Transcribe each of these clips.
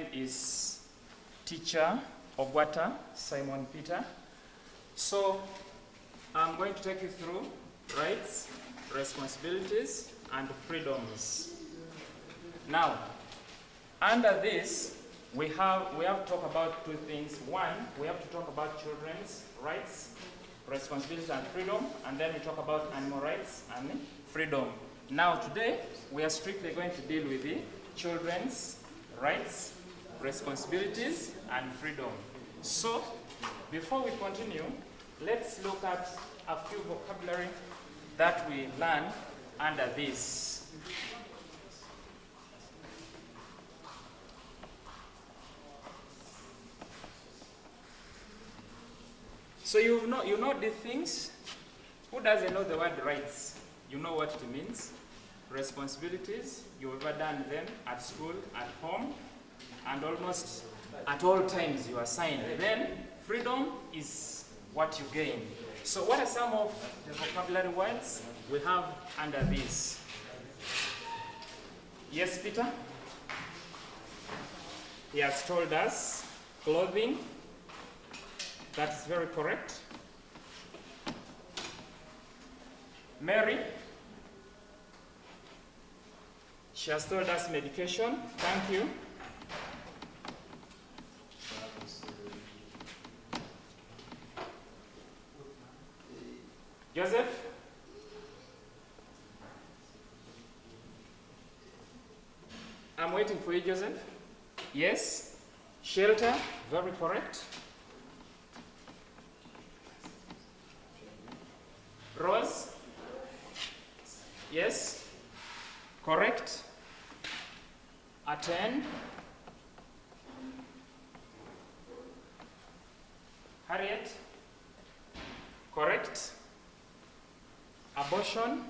name is Teacher Ogwata Simon Peter. So I'm going to take you through rights, responsibilities, and freedoms. Now, under this, we have to talk about two things. One, we have to talk about children's rights, responsibilities, and freedom, and then we talk about animal rights and freedom. Now, today, we are strictly going to deal with the children's rights, responsibilities, and freedom. So, before we continue, let's look at a few vocabulary that we learn under this. So you know these things. Who doesn't know the word rights? You know what it means. Responsibilities, you've ever done them at school, at home, and almost at all times you are assigned. Then freedom is what you gain. So what are some of the vocabulary words we have under this? Yes, Peter? He has told us clothing. That is very correct. Mary, she has told us medication. Thank you. Joseph? I'm waiting for you, Joseph. Yes. Shelter, very correct. Rose? Yes. Correct. Attend. Harriet? Correct. Abortion?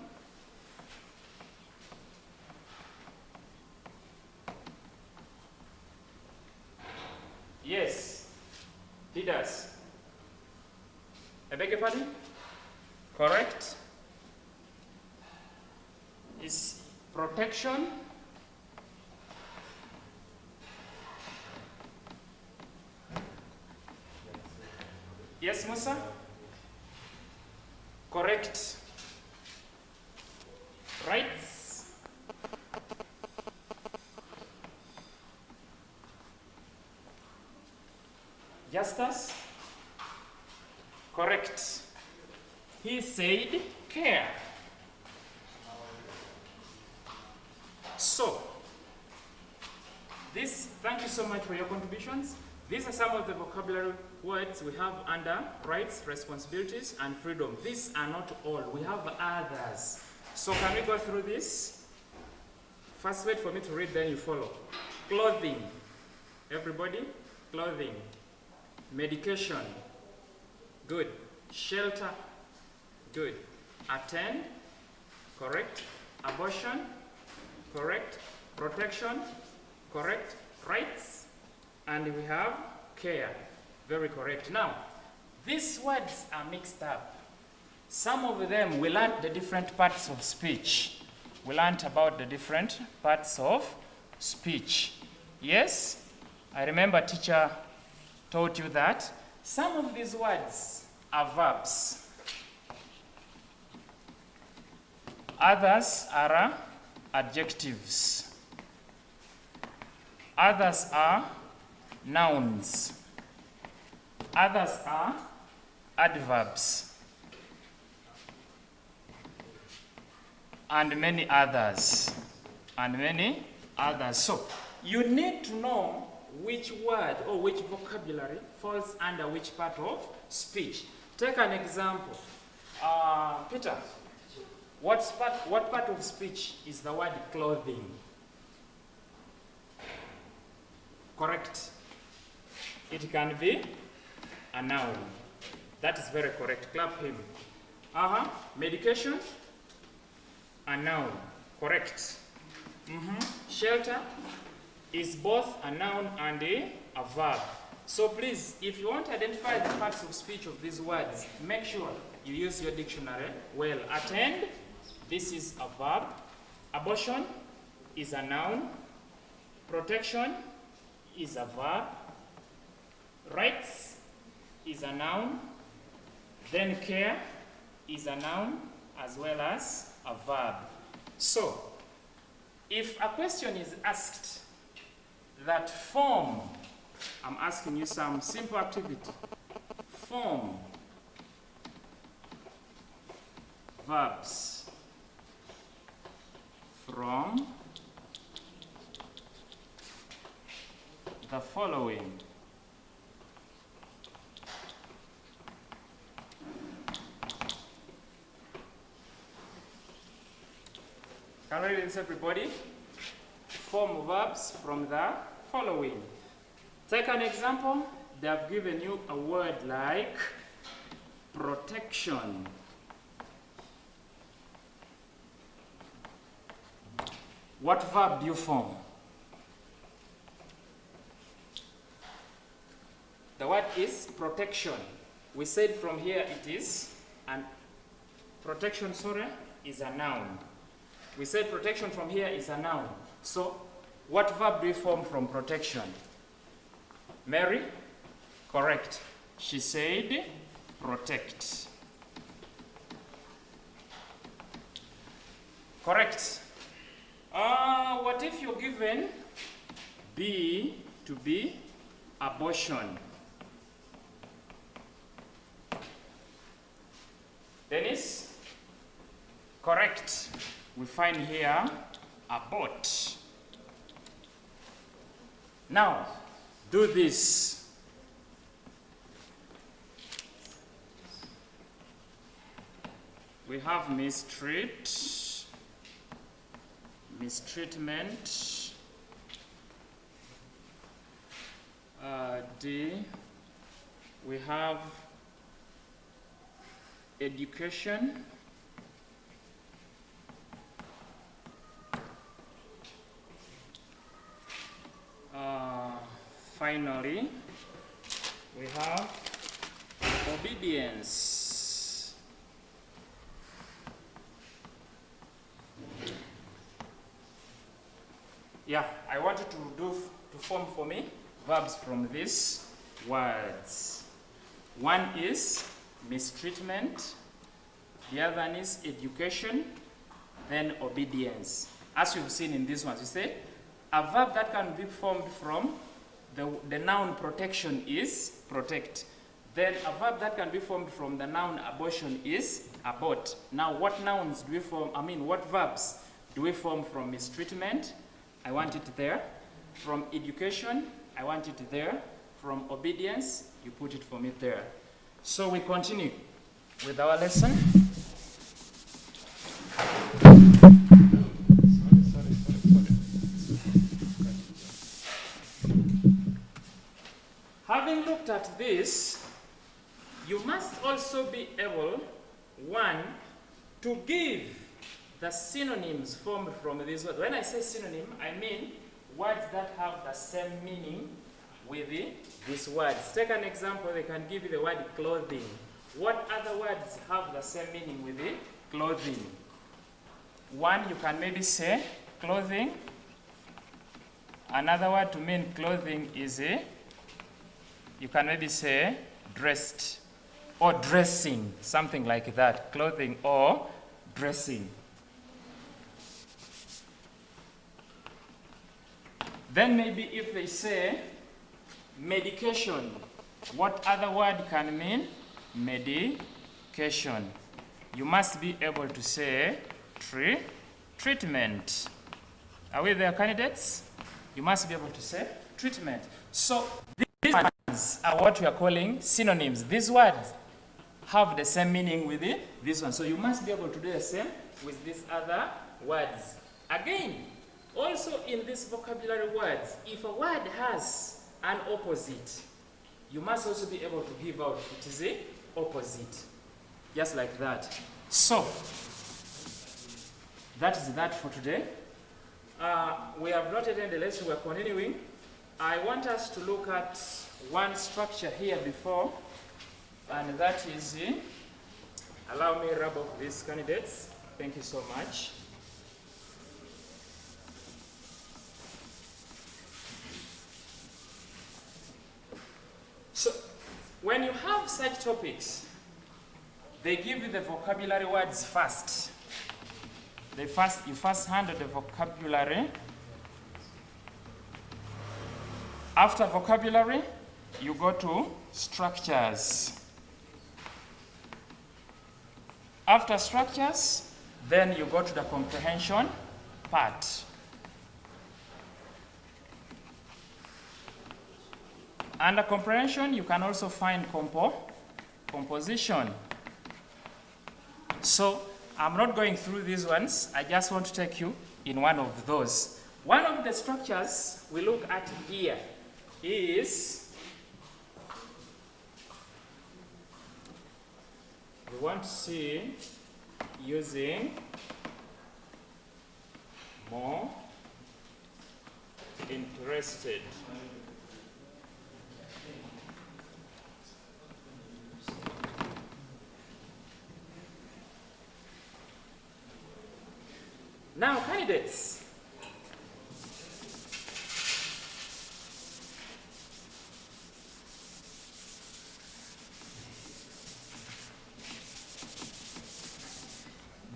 Yes. Leaders? I beg your pardon? Correct. Is protection? Yes, Musa? Correct. Rights? Justice? Correct. He said care. So, thank you so much for your contributions. These are some of the vocabulary words we have under rights, responsibilities, and freedom. These are not all. We have others. So can we go through this? First, wait for me to read, then you follow. Clothing. Everybody? Clothing. Medication. Good. Shelter. Good. Attend. Correct. Abortion. Correct. Protection. Correct. Rights. And we have care. Very correct. Now, these words are mixed up. Some of them we learned the different parts of speech. We learned about the different parts of speech. Yes? I remember teacher taught you that some of these words are verbs. Others are adjectives. Others are nouns. Others are adverbs. And many others. And many others. So, you need to know which word or which vocabulary falls under which part of speech. Take an example. Peter, what part of speech is the word clothing? Correct. It can be a noun. That is very correct. Clap him. Medication, a noun. Correct. Shelter is both a noun and a verb. So please, if you want to identify the parts of speech of these words, make sure you use your dictionary well. Attend, this is a verb. Abortion is a noun. Protection is a verb, rights is a noun, then care is a noun as well as a verb. So, if a question is asked that form, I'm asking you some simple activity. Form verbs from the following. Can we read this, everybody? Form verbs from the following. Take an example. They have given you a word like protection. What verb do you form? The word is protection. We said from here it is, and protection, is a noun. We said protection from here is a noun. So, what verb do we form from protection? Mary? Correct. She said protect. Correct. What if you're given B to be abortion? Dennis? Correct. We find here abort. Now, do this. We have mistreat, mistreatment, D. We have education, finally, we have obedience. Yeah, I want you to form for me verbs from these words. One is mistreatment, the other one is education, then obedience. As you've seen in these ones, you say a verb that can be formed from the noun protection is protect. Then a verb that can be formed from the noun abortion is abort. Now, what nouns do we form? What verbs do we form from mistreatment? I want it there. From education, I want it there. From obedience, you put it for me there. So we continue with our lesson. Having looked at this, you must also be able, one, to give the synonyms formed from these words. When I say synonym, I mean words that have the same meaning with these words. Take an example, they can give you the word clothing. What other words have the same meaning with it? Clothing. One, you can maybe say clothing. Another word to mean clothing is you can maybe say dressed or dressing, something like that. Clothing or dressing. Then maybe if they say medication, what other word can mean medication? You must be able to say treatment. Are we there, candidates? You must be able to say treatment. So these words are what we are calling synonyms. These words have the same meaning with this one. So you must be able to do the same with these other words. Again, also in these vocabulary words, if a word has an opposite, you must also be able to give out it is the opposite. Just like that. So, that is that for today. We have not ended the lesson, we are continuing. I want us to look at one structure here before, and that is, allow me to rub off these candidates. Thank you so much. So when you have such topics, they give you the vocabulary words first. You first handle the vocabulary. After vocabulary, you go to structures. After structures, then you go to the comprehension part. Under comprehension, you can also find composition. So I'm not going through these ones. I just want to take you in one of those. One of the structures we look at here is, we want to see using more interested. Now, candidates,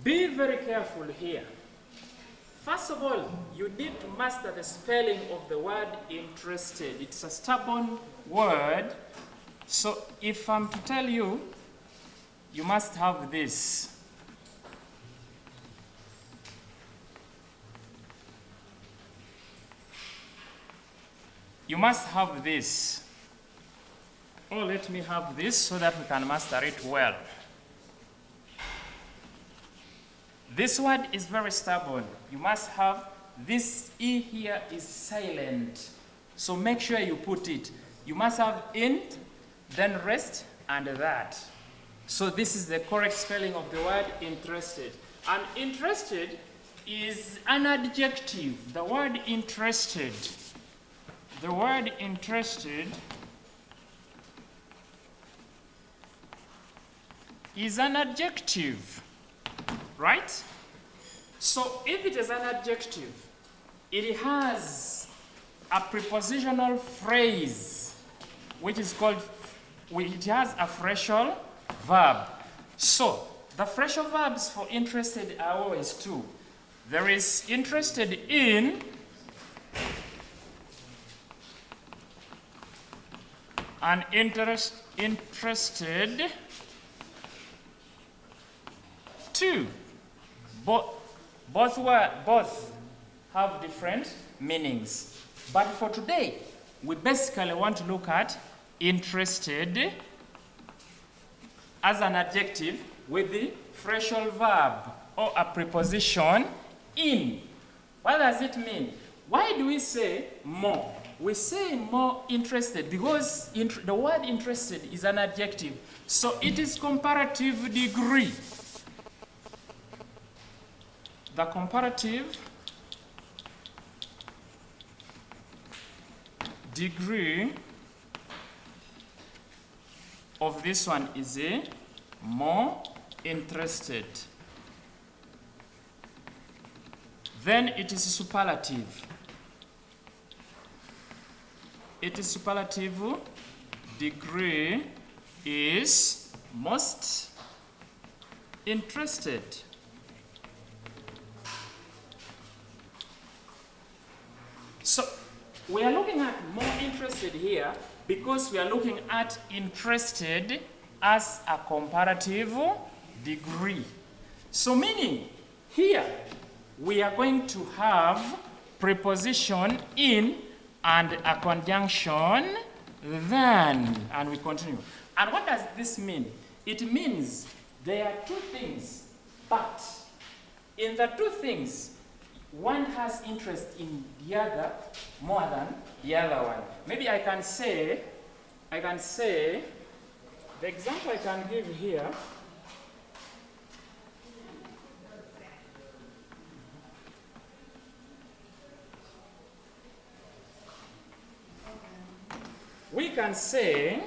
be very careful here. First of all, you need to master the spelling of the word interested. It's a stubborn word. So if I'm to tell you, you must have this. You must have this. Oh, let me have this so that we can master it well. This word is very stubborn. You must have this E here is silent. So make sure you put it. You must have int, then rest, and that. So this is the correct spelling of the word interested. And interested is an adjective. The word interested. The word interested is an adjective, right? So if it is an adjective, it has a prepositional phrase, which is called, it has a phrasal verb. So the phrasal verbs for interested are always two. There is interested in, and interested to. Both have different meanings. But for today, we basically want to look at interested as an adjective with the phrasal verb or a preposition in. What does it mean? Why do we say more? We say more interested because the word interested is an adjective. So it is comparative degree. The comparative degree of this one is a more interested. Then it is superlative. It is superlative degree is most interested. So we are looking at more interested here because we are looking at interested as a comparative degree. So meaning here we are going to have preposition in and a conjunction then, and we continue. And what does this mean? It means there are two things, but in the two things, one has interest in the other more than the other one. Maybe I can say, the example I can give here, we can say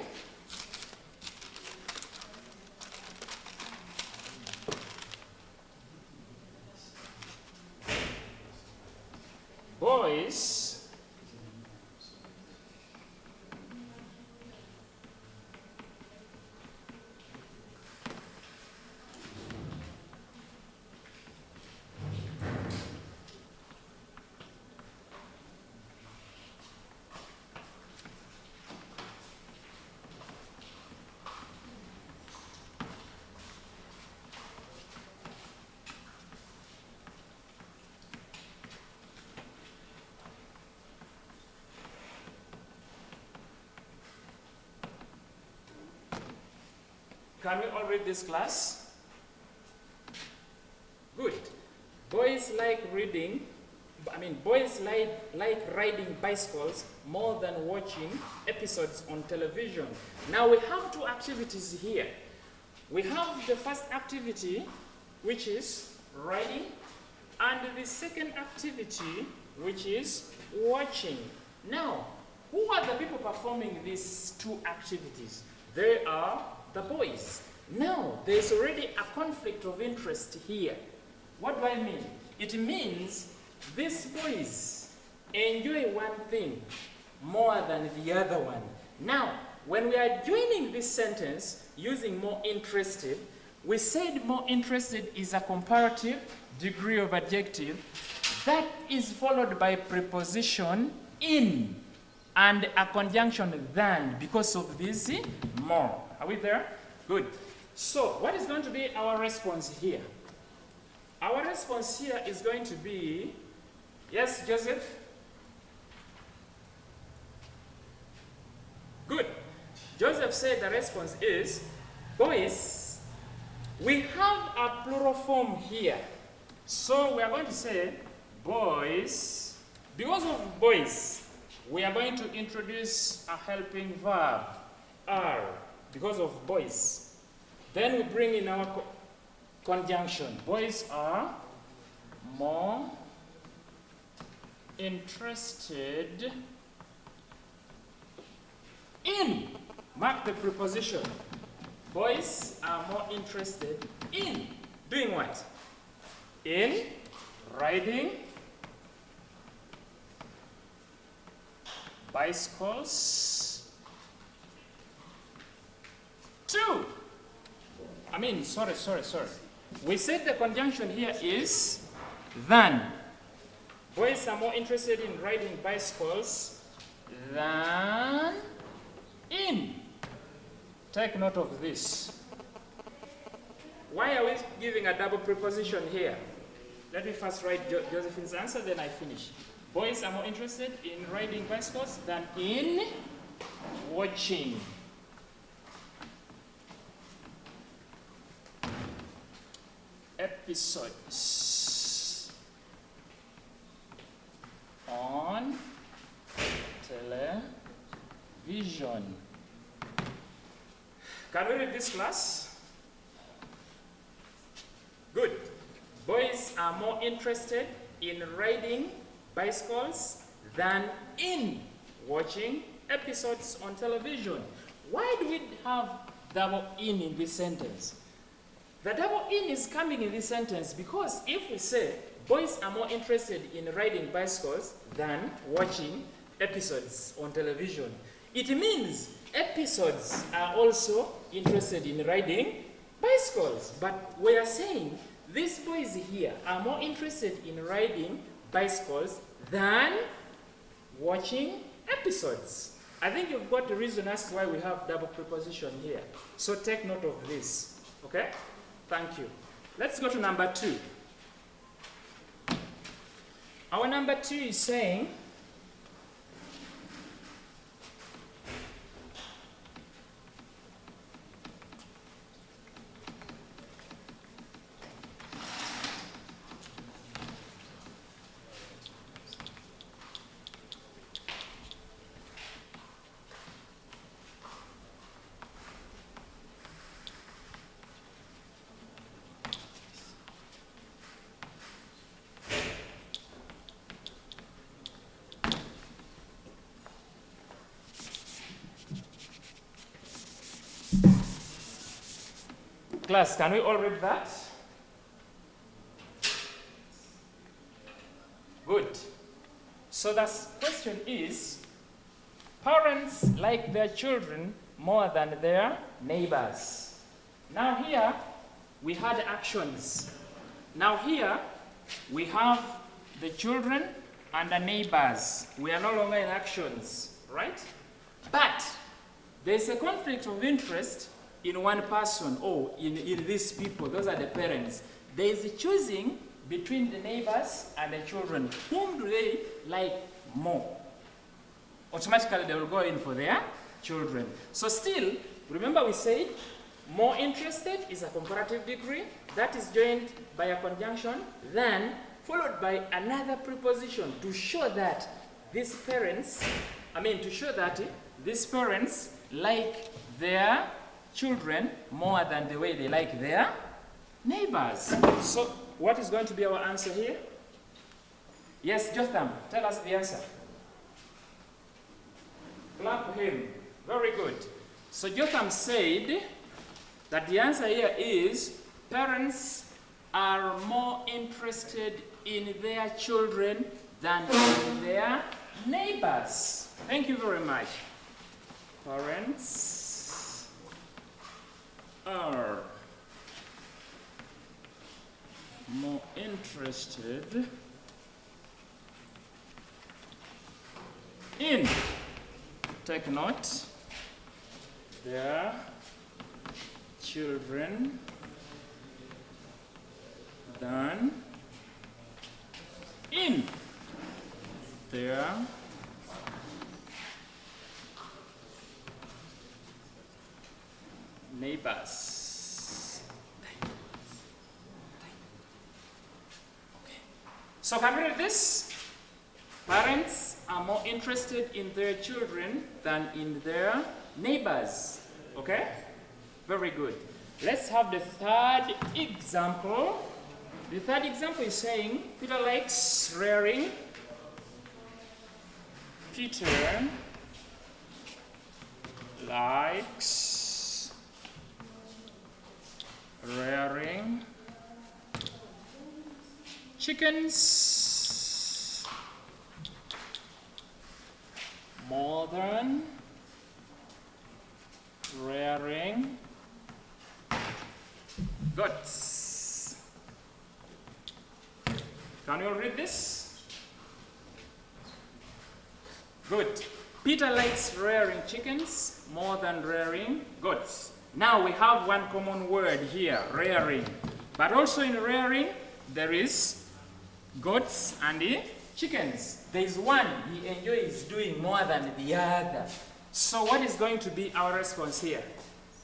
boys Can we all read this, class? Good. Boys like riding bicycles more than watching episodes on television. Now we have two activities here. We have the first activity, which is riding, and the second activity, which is watching. Now, who are the people performing these two activities? They are the boys. Now, there's already a conflict of interest here. What do I mean? It means these boys enjoy one thing more than the other one. Now, when we are joining this sentence using more interested, we said more interested is a comparative degree of adjective that is followed by preposition in and a conjunction than because of this more. Are we there? Good. So, what is going to be our response here? Our response here is going to be, yes, Joseph? Good. Joseph said the response is, boys, we have a plural form here. So we are going to say, boys, because of boys, we are going to introduce a helping verb, are, because of boys. Then we bring in our conjunction. Boys are more interested in. Mark the preposition. Boys are more interested in doing what? In riding bicycles. Sorry. We said the conjunction here is than. Boys are more interested in riding bicycles than in. Take note of this. Why are we giving a double preposition here? Let me first write Josephine's answer, then I finish. Boys are more interested in riding bicycles than in watching. Episodes on television. Can we read this, class? Good. Boys are more interested in riding bicycles than in watching episodes on television. Why do we have double in this sentence? The double in is coming in this sentence because if we say boys are more interested in riding bicycles than watching episodes on television, it means episodes are also interested in riding bicycles. But we are saying these boys here are more interested in riding bicycles than watching episodes. I think you've got the reason as to why we have double preposition here. So take note of this. Okay? Thank you. Let's go to number 2. Our number 2 is saying, class, can we all read that? Good. So the question is, parents like their children more than their neighbors. Now here, we had actions. Now here, we have the children and the neighbors. We are no longer in actions, right? But there's a conflict of interest in one person, or in these people. Those are the parents. There is a choosing between the neighbors and the children. Whom do they like more? Automatically, they will go in for their children. So still, remember we said, More interested is a comparative degree that is joined by a conjunction, then followed by another preposition to show that these parents like their children more than the way they like their neighbors. So what is going to be our answer here? Yes, Jotham, tell us the answer. Clap for him. Very good. So Jotham said that the answer here is parents are more interested in their children than in their neighbors. Thank you very much. Parents are more interested in, take note, their children than in their neighbors. Okay. So can we read this? Parents are more interested in their children than in their neighbors. Okay? Very good. Let's have the third example. The third example is saying Peter likes rearing. Peter likes rearing chickens more than rearing goats. Can you all read this? Good. Peter likes rearing chickens more than rearing goats. Now we have one common word here, rearing. But also in rearing, there is goats and the chickens. There is one he enjoys doing more than the other. So what is going to be our response here?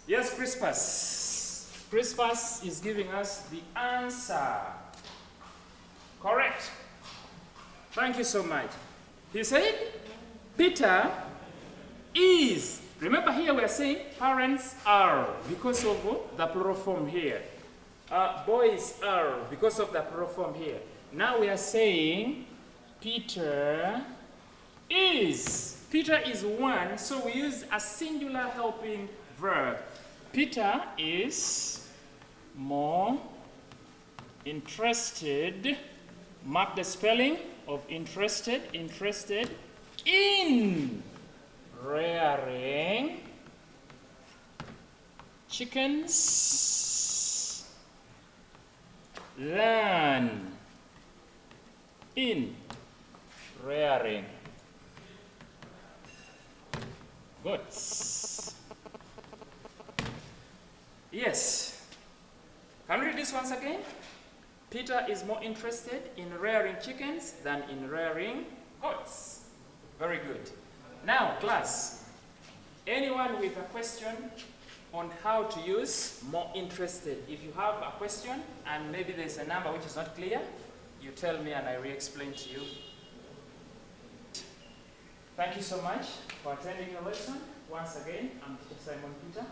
Yes, Crispus. Crispus is giving us the answer. Correct. Thank you so much. He said, Peter is. Remember here we are saying parents are because of the plural form here. Boys are because of the plural form here. Now we are saying Peter is. Peter is one, so we use a singular helping verb. Peter is more interested. Mark the spelling of interested. Interested in rearing chickens than in rearing goats. Yes. Can we read this once again? Peter is more interested in rearing chickens than in rearing goats. Very good. Now, class, anyone with a question on how to use more interested? If you have a question and maybe there's a number which is not clear, you tell me and I re-explain to you. Thank you so much for attending your lesson. Once again, I'm Teacher Simon Peter.